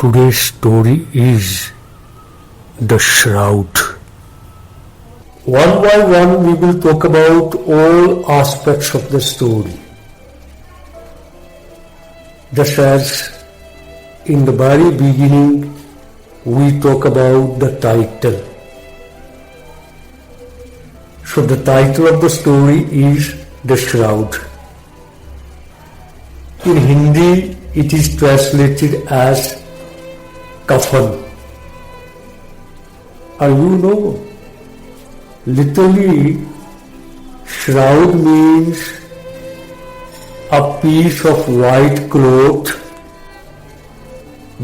Today's story is The Shroud. One by one we will talk about all aspects of the story. Just as in the very beginning we talk about the title. So the title of the story is The Shroud. In Hindi it is translated as Kafan. And you know, literally, shroud means a piece of white cloth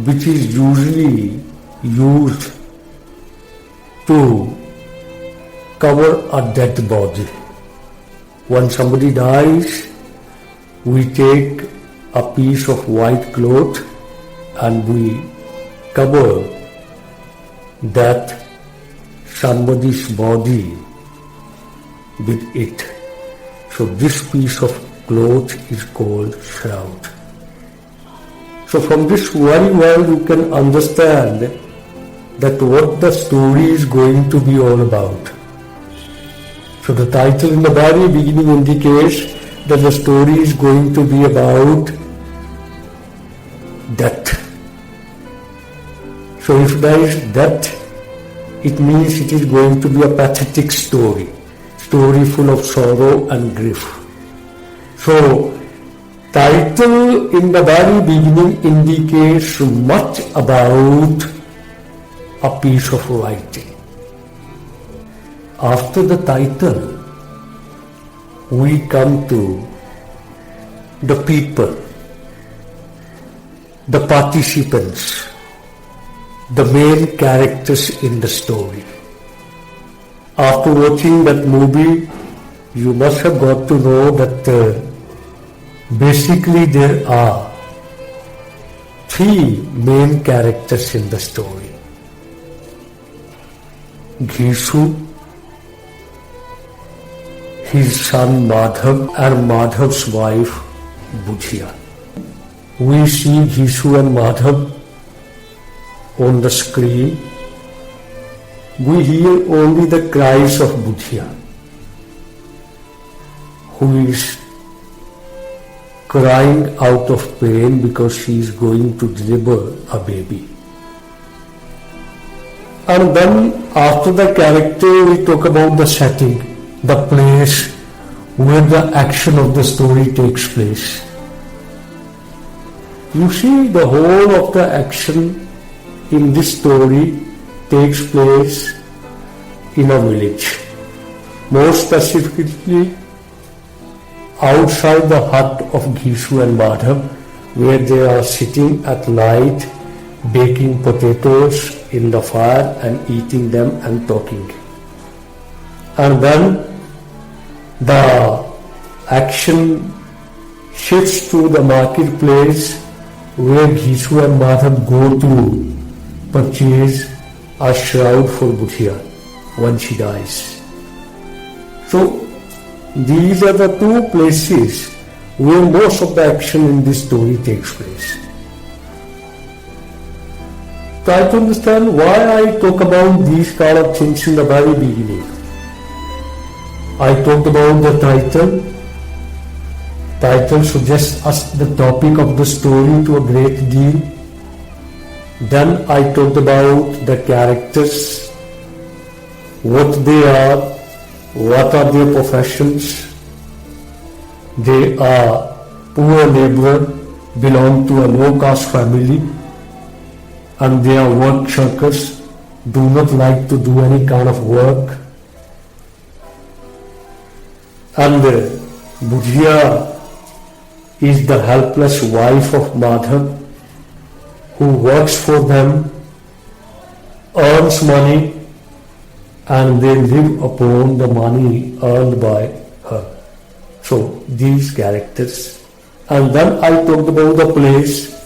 which is usually used to cover a dead body. When somebody dies, we take a piece of white cloth and we cover that somebody's body with it. So this piece of cloth is called shroud. So from this very well you can understand that what the story is going to be all about. So the title in the very beginning indicates that the story is going to be about death. So if there is death, it means it is going to be a pathetic story full of sorrow and grief. So, title in the very beginning indicates much about a piece of writing. After the title, we come to the people, the participants, the main characters in the story. After watching that movie, you must have got to know that basically there are three main characters in the story. Ghishu, his son Madhav, and Madhav's wife Bujia. We see Ghishu and Madhav on the screen. We hear only the cries of Bujia, who is crying out of pain because she is going to deliver a baby. And then after the character we talk about the setting, the place where the action of the story takes place. You see, the whole of the action in this story takes place in a village, more specifically outside the hut of Ghishu and Madhav, where they are sitting at night baking potatoes in the fire and eating them and talking. And then the action shifts to the marketplace where Ghishu and Madhav go to purchase a shroud for Bujia when she dies. So these are the two places where most of the action in this story takes place. Try to understand why I talk about these kind of things in the very beginning. I talked about the title. Title suggests us the topic of the story to a great deal. Then I talked about the characters, what they are, what are their professions. They are poor laborer, belong to a low-caste family, and they are work shirkers, do not like to do any kind of work. And Bujia is the helpless wife of Madhav, who works for them, earns money, and they live upon the money earned by her. So these characters. And then I talked about the place,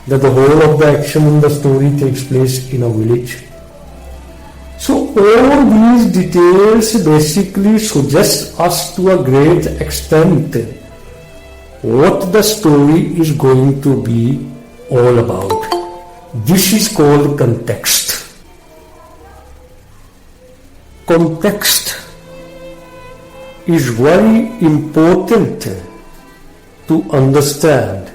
that the whole of the action in the story takes place in a village. So all these details basically suggest us to a great extent what the story is going to be all about. This is called context. Context is very important to understand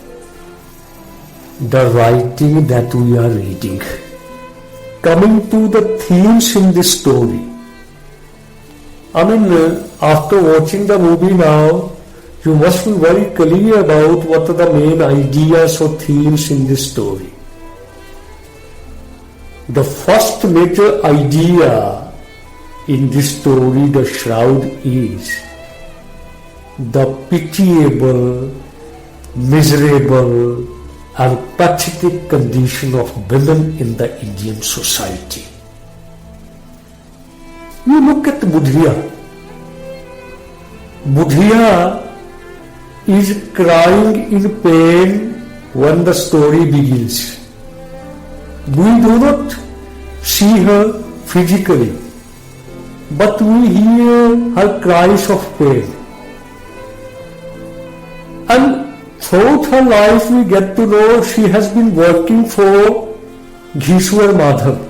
the writing that we are reading. Coming to the themes in this story. After watching the movie now, you must be very clear about what are the main ideas or themes in this story. The first major idea in this story, The Shroud, is the pitiable, miserable, and pathetic condition of women in the Indian society. You look at Budhiya. Budhiya is crying in pain when the story begins. We do not see her physically, but we hear her cries of pain. And throughout her life we get to know she has been working for Ghishwar Madhav.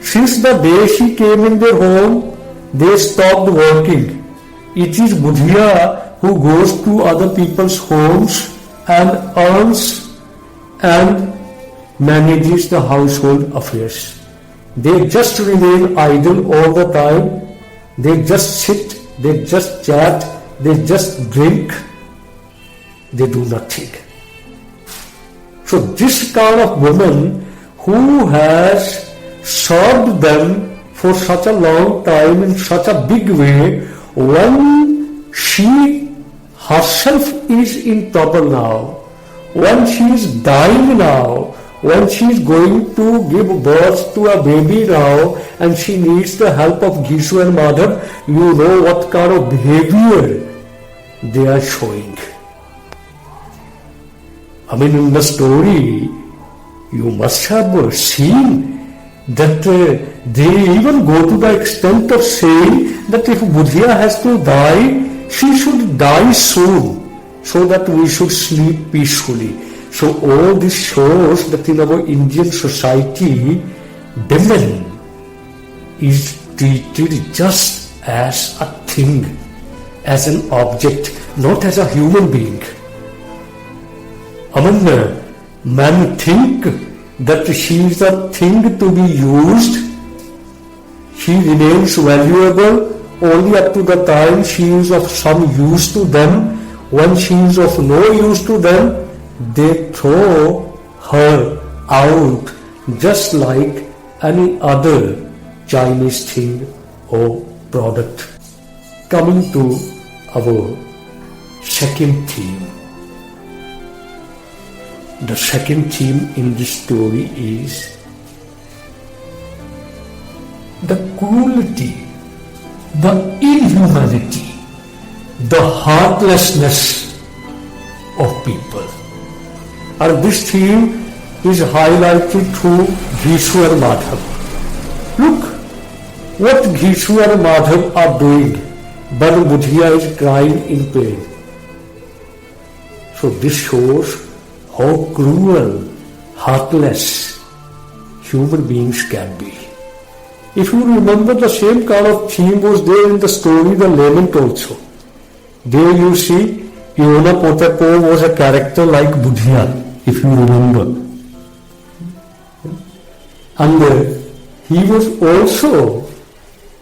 Since the day she came in their home, they stopped working. It is Budhiya who goes to other people's homes and earns and manages the household affairs. They just remain idle all the time. They just sit, they just chat, they just drink. They do nothing. So this kind of woman who has served them for such a long time in such a big way, when she herself is in trouble now, when she is dying now, when she is going to give birth to a baby now, and she needs the help of Gishu and Madhav, you know what kind of behavior they are showing. In the story, you must have seen that they even go to the extent of saying that if Budhiya has to die, she should die soon, so that we should sleep peacefully. So all this shows that in our Indian society, women is treated just as a thing, as an object, not as a human being. Men think that she is a thing to be used. She remains valuable only up to the time she is of some use to them. When she is of no use to them, they throw her out just like any other Chinese thing or product. Coming to our second theme. The second theme in this story is the cruelty, the inhumanity, the heartlessness of people. And this theme is highlighted through Gishu and Madhav. Look what Gishu and Madhav are doing when Budhiya is crying in pain. So this shows how cruel, heartless human beings can be. If you remember, the same kind of theme was there in the story The Lament also. There you see Iona Potapov was a character like Budhiya, if you remember. And he was also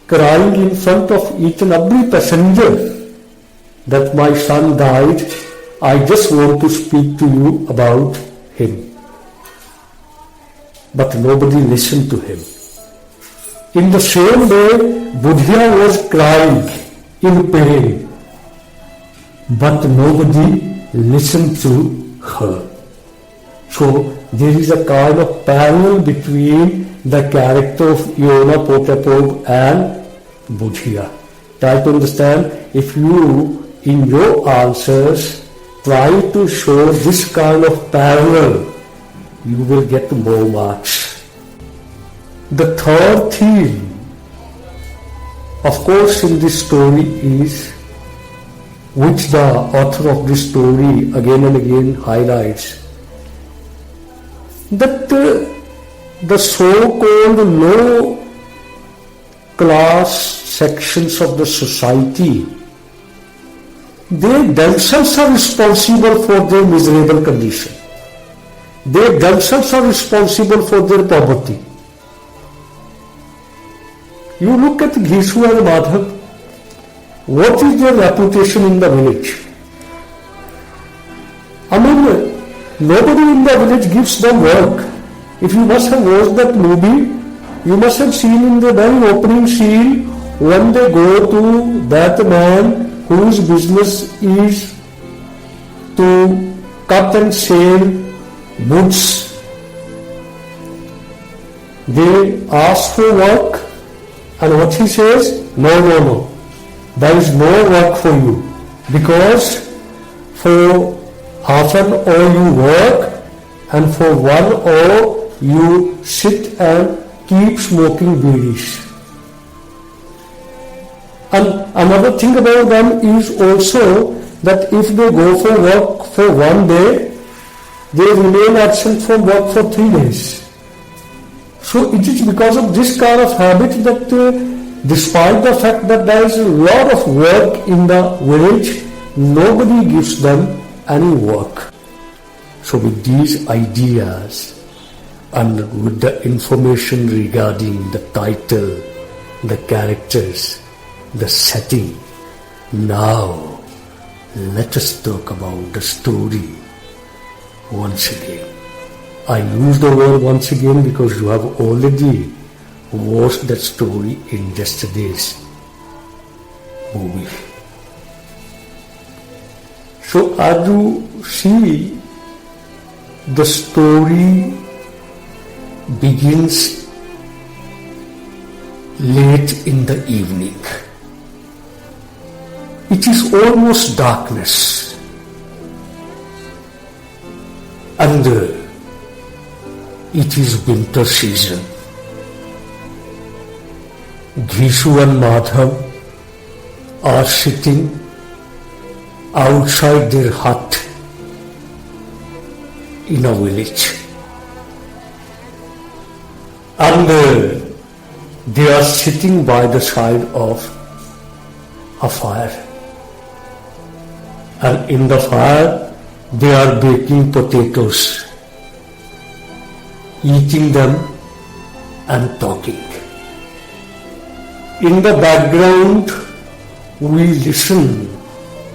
crying in front of each and every passenger that my son died. I just want to speak to you about him. But nobody listened to him. In the same way, Budhiya was crying in pain, but nobody listened to her. So there is a kind of parallel between the character of Iona Potapov and Budhiya. Try to understand. If you, in your answers, try to show this kind of parallel, you will get more marks. The third theme, of course, in this story is, which the author of this story again and again highlights, that the so-called low class sections of the society, they themselves are responsible for their miserable condition. They themselves are responsible for their poverty. You look at Ghishu and Madhav, what is their reputation in the village? I mean, nobody in the village gives them work. If you must have watched that movie, you must have seen in the very opening scene when they go to that man whose business is to cut and sell woods. They ask for work, and what he says, no, there is no work for you, because for half an hour you work, and for 1 hour you sit and keep smoking bidis. And another thing about them is also that if they go for work for 1 day, they remain absent from work for 3 days. So it is because of this kind of habit that despite the fact that there is a lot of work in the village, nobody gives them any work. So with these ideas and with the information regarding the title, the characters, the setting, now let us talk about the story once again. I use the word once again because you have already watched that story in yesterday's movie. So as you see, the story begins late in the evening. It is almost darkness, and it is winter season. Ghishu and Madhav are sitting outside their hut in a village, and they are sitting by the side of a fire, and in the fire they are baking potatoes, eating them and talking. In the background we listen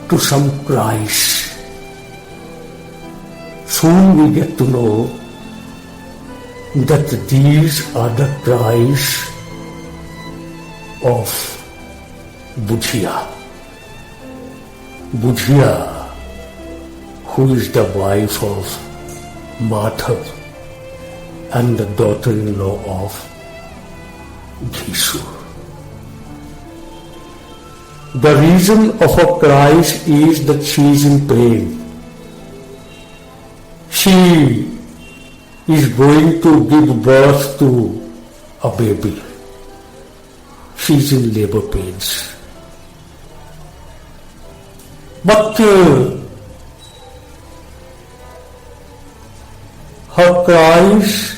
to some cries. Soon we get to know that these are the cries of Budhia. Budhia, who is the wife of Madhav and the daughter-in-law of Ghishu. The reason of her cries is that she is in pain. She is going to give birth to a baby. She is in labor pains. But her cries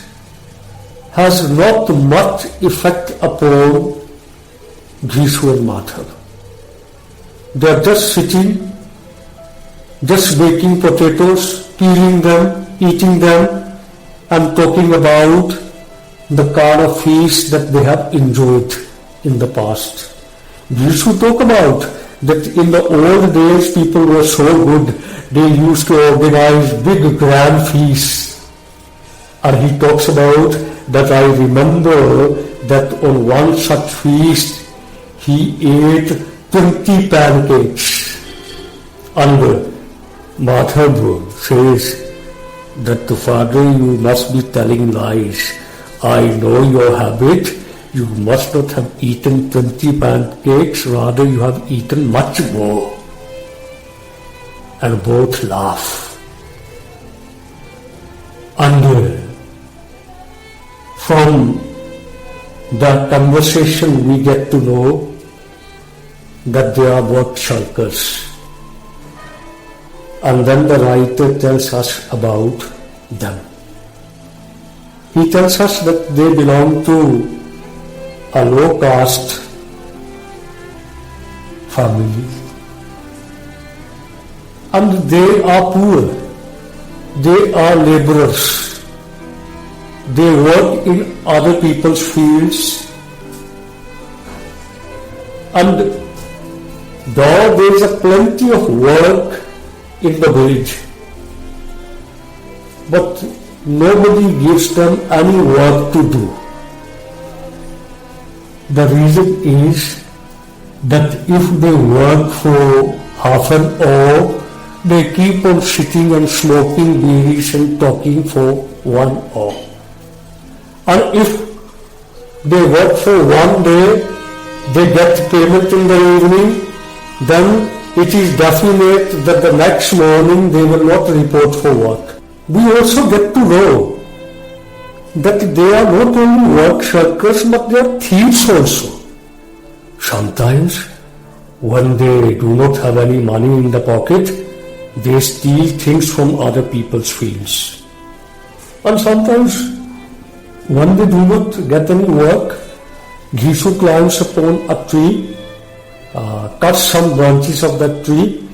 has not much effect upon Ghishu and Madhav. They are just sitting, just baking potatoes, peeling them, eating them, and talking about the kind of feast that they have enjoyed in the past. Ghishu talk about that in the old days people were so good, they used to organize big grand feasts. And he talks about that I remember that on one such feast he ate 20 pancakes. And Madhav says that the father, you must be telling lies. I know your habit. You must not have eaten 20 pancakes, rather you have eaten much more. And both laugh. And from the conversation we get to know that they are both shulkers. And then the writer tells us about them. He tells us that they belong to a low caste family and they are poor, they are laborers, they work in other people's fields, and though there is a plenty of work in the village, but nobody gives them any work to do. The reason is that if they work for half an hour, they keep on sitting and smoking beers and talking for 1 hour. And if they work for 1 day, they get payment in the evening, then it is definite that the next morning they will not report for work. We also get to know that they are not only work shirkers but they are thieves also. Sometimes when they do not have any money in the pocket, they steal things from other people's fields. And sometimes when they do not get any work, Ghishu climbs upon a tree, cuts some branches of that tree,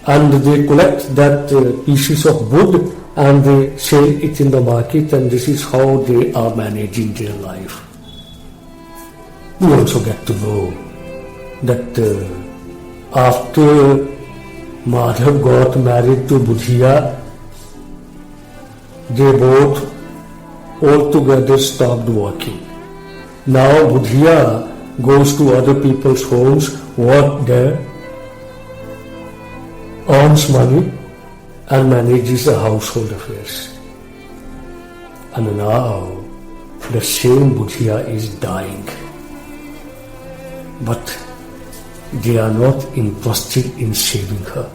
and they collect that pieces of wood and they sell it in the market, and this is how they are managing their life. We also get to know that after Madhav got married to Budhiya, they both altogether stopped working. Now Budhiya goes to other people's homes, work there, earns money and manages the household affairs. And now the same Budhiya is dying. But they are not interested in saving her.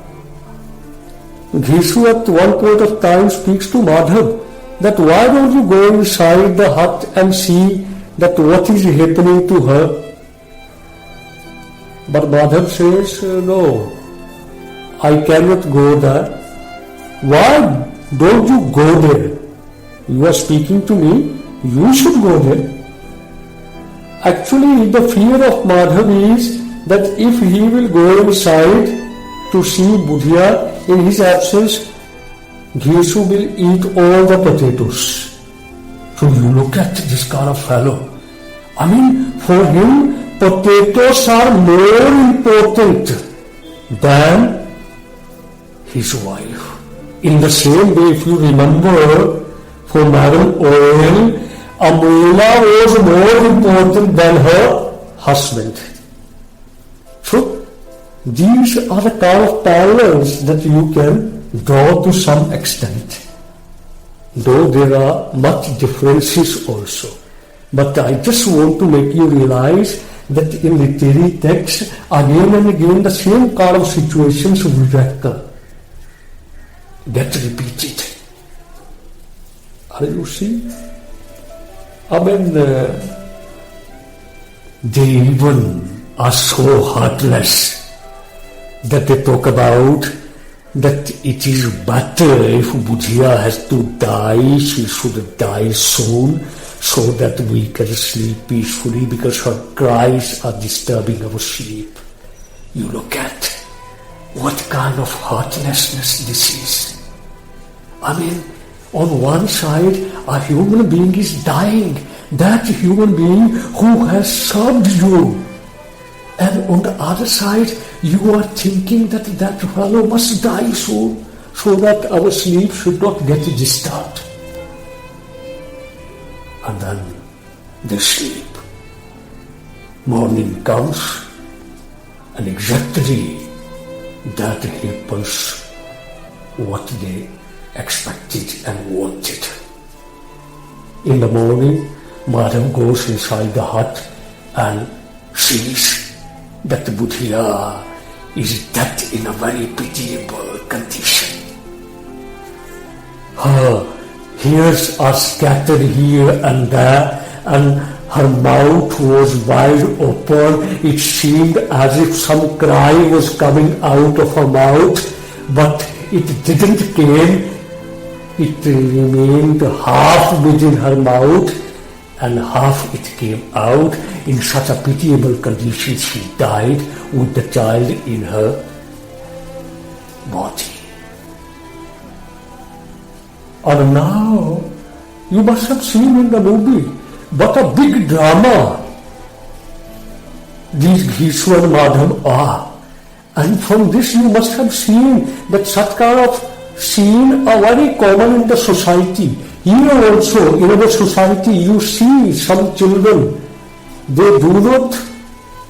Ghishu at one point of time speaks to Madhav that why don't you go inside the hut and see that what is happening to her. But Madhav says, no, I cannot go there. Why don't you go there? You are speaking to me, you should go there. Actually, the fear of Madhav is that if he will go inside to see Budhiya in his absence, Ghishu will eat all the potatoes. So you look at this kind of fellow. I mean, for him, potatoes are more important than his wife. In the same way, if you remember, for Madam Oil, Amula was more important than her husband. So, these are the kind of parallels that you can draw to some extent, though there are much differences also. But I just want to make you realize that in literary texts, again and again, the same kind of situations will get repeated. Are you see? I mean, they even are so heartless that they talk about that it is better if Budhiya has to die, she should die soon, so that we can sleep peacefully because her cries are disturbing our sleep. You look at what kind of heartlessness this is. I mean, on one side, a human being is dying, that human being who has served you. And on the other side, you are thinking that that fellow must die soon, so that our sleep should not get disturbed. And then they sleep. Morning comes, and exactly that happens what they expected and wanted. In the morning, Madhav goes inside the hut and sees that Budhiya is dead in a very pitiable condition. Her hairs are scattered here and there, and her mouth was wide open. It seemed as if some cry was coming out of her mouth, but it didn't came. it remained half within her mouth and half it came out. In such a pitiable condition she died with the child in her body. And now, you must have seen in the movie, what a big drama these Ghishu and Madhav are. And from this you must have seen that such kind of scene are very common in the society. Here also, in our society, you see some children, they do not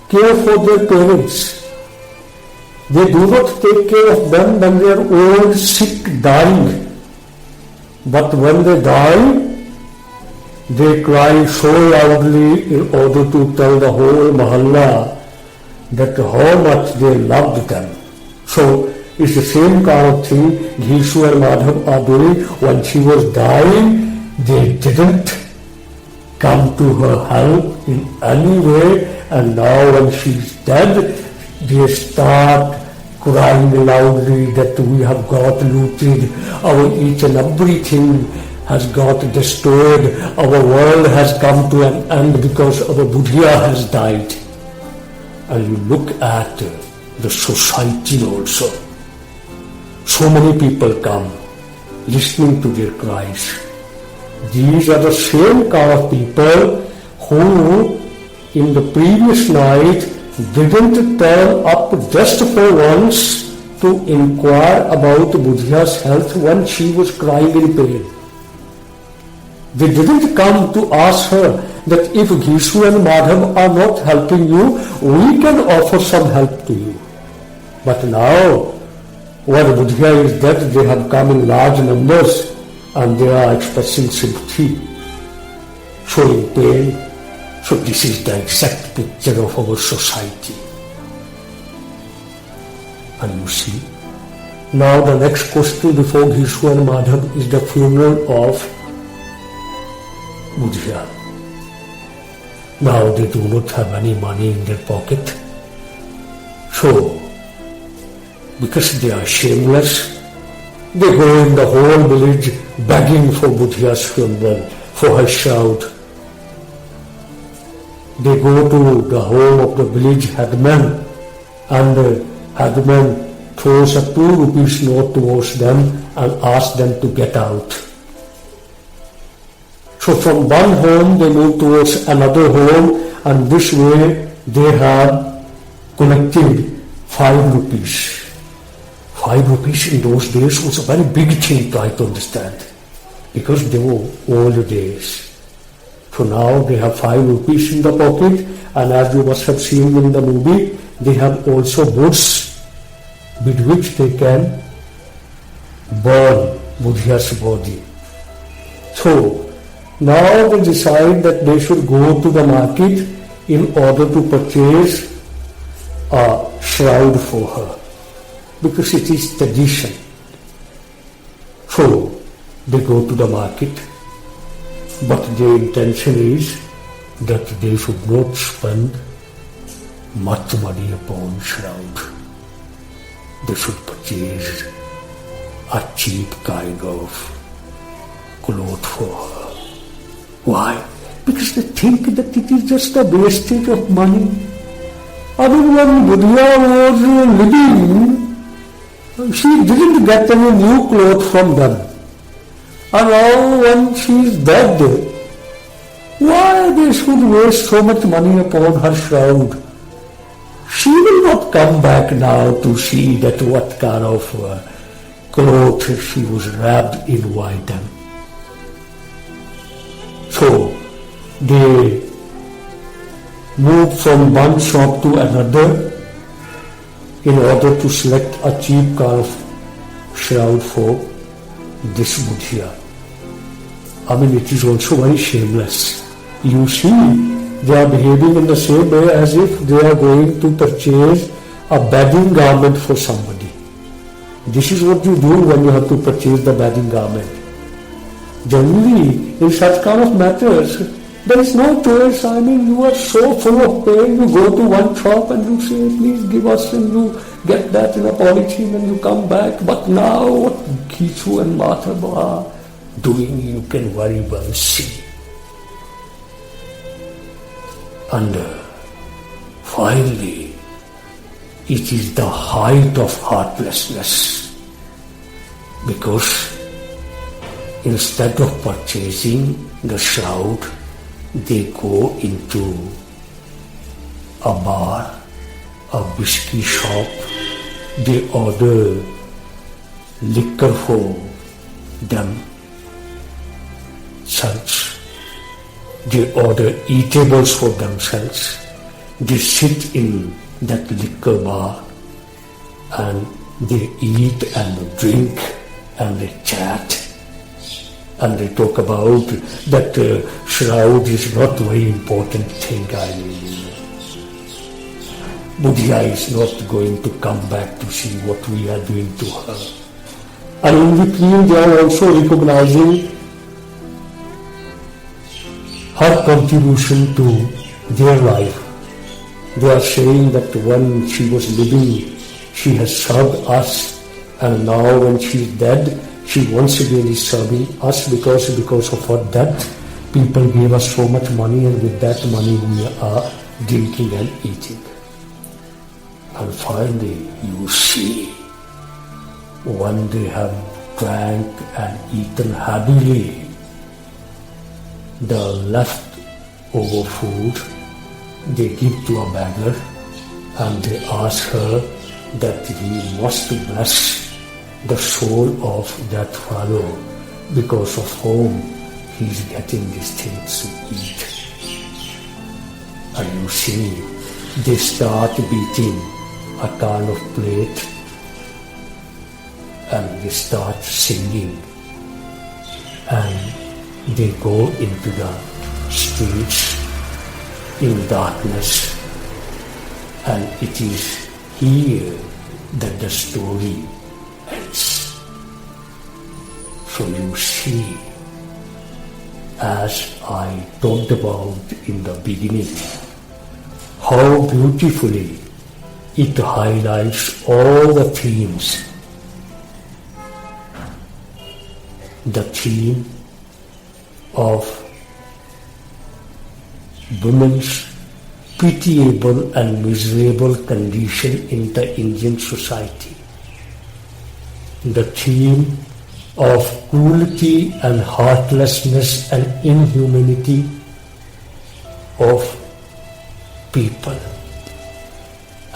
care for their parents. They do not take care of them when they are old, sick, dying. But when they die, they cry so loudly in order to tell the whole mahalla that how much they loved them. So it's the same kind of thing Ghishu and Madhav are doing. When she was dying, they didn't come to her help in any way, and now when she's dead, they start crying loudly that we have got looted, our each and everything has got destroyed, our world has come to an end because our Buddha has died. And you look at the society also. So many people come listening to their cries. These are the same kind of people who in the previous night didn't turn up just for once to inquire about Buddha's health when she was crying in pain. They didn't come to ask her that if Ghishu and Madhav are not helping you, we can offer some help to you. But now, when Buddha is dead, they have come in large numbers and they are expressing sympathy, showing pain. So this is the exact picture of our society. And you see, now the next question before Ghishu and Madhav is the funeral of Buddha. Now they do not have any money in their pocket. So, because they are shameless, they go in the whole village begging for Buddha's funeral, for her shroud. They go to the home of the village headman, and the headman throws a 2 rupees note towards them and asks them to get out. So from one home they move towards another home, and this way they have collected 5 rupees. 5 rupees in those days was a very big thing, try to understand, because they were old days. So now they have 5 rupees in the pocket, and as you must have seen in the movie, they have also woods with which they can burn Buddha's body. So now they decide that they should go to the market in order to purchase a shroud for her, because it is tradition. So they go to the market, but their intention is that they should not spend much money upon shroud. They should purchase a cheap kind of cloth for her. Why? Because they think that it is just a wastage of money. I mean, when Buddha was living, she didn't get any new clothes from them. And now when she is dead, why they should waste so much money upon her shroud? She will not come back now to see that what kind of cloth she was wrapped in white. So they moved from one shop to another in order to select a cheap kind of shroud for this Buddha. I mean, it is also very shameless. You see, they are behaving in the same way as if they are going to purchase a bedding garment for somebody. This is what you do when you have to purchase the bedding garment. Generally, in such kind of matters, there is no choice. I mean, you are so full of pain, you go to one shop and you say, please give us, and you get that in a polythene and you come back. But now, what Ghishu and Madhav are doing, you can very well see. And finally, it is the height of heartlessness, because instead of purchasing the shroud, they go into a bar, a whiskey shop, they order liquor for themselves, they order eatables for themselves, they sit in that liquor bar and they eat and drink and they chat and they talk about that shroud is not very important thing. I mean, Buddha is not going to come back to see what we are doing to her. And in between they are also recognizing her contribution to their life. They are saying that when she was living, she has served us, and now when she is dead, she once again is serving us because of her death. People gave us so much money, and with that money we are drinking and eating. And finally you see, when they have drank and eaten happily, the leftover food they give to a beggar, and they ask her that he must bless the soul of that fellow because of whom he is getting these things to eat. And you see, they start beating a kind of plate and they start singing, and they go into the streets in darkness, and it is here that the story ends. So you see, as I talked about in the beginning, how beautifully it highlights all the themes. The theme of women's pitiable and miserable condition in the Indian society. The theme of cruelty and heartlessness and inhumanity of people,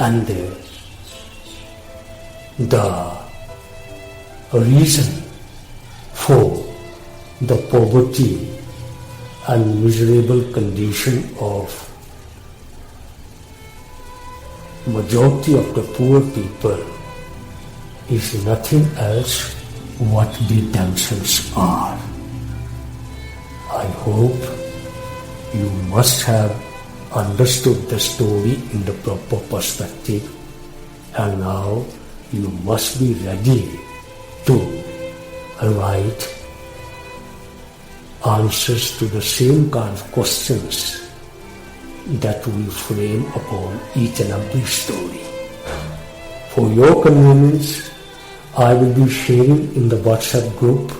and the reason for the poverty and miserable condition of majority of the poor people is nothing else what they themselves are. I hope you must have understood the story in the proper perspective, and now you must be ready to write answers to the same kind of questions that we frame upon each and every story. For your convenience, I will be sharing in the WhatsApp group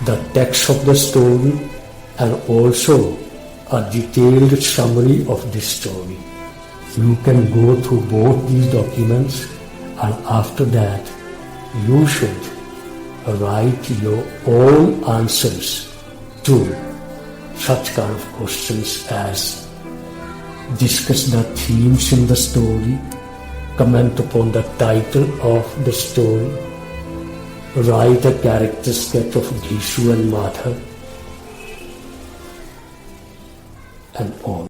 the text of the story and also a detailed summary of this story. You can go through both these documents, and after that you should write your own answers to such kind of questions as discuss the themes in the story, comment upon the title of the story, write a character sketch of Bhishu and Madhav, and all.